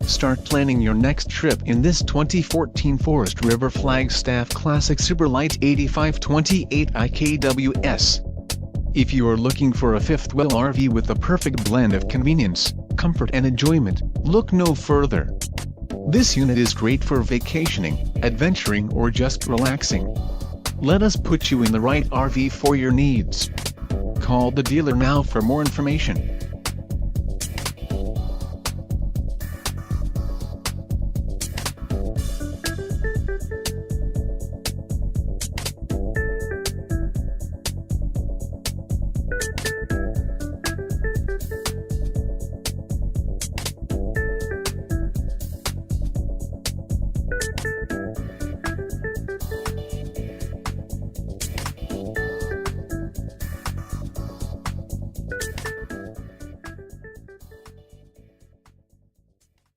Start planning your next trip in this 2014 Forest River Flagstaff Classic Super Lite 8528 IKWS. If you are looking for a fifth-wheel RV with the perfect blend of convenience, comfort and enjoyment, look no further. This unit is great for vacationing, adventuring or just relaxing. Let us put you in the right RV for your needs. Call the dealer now for more information.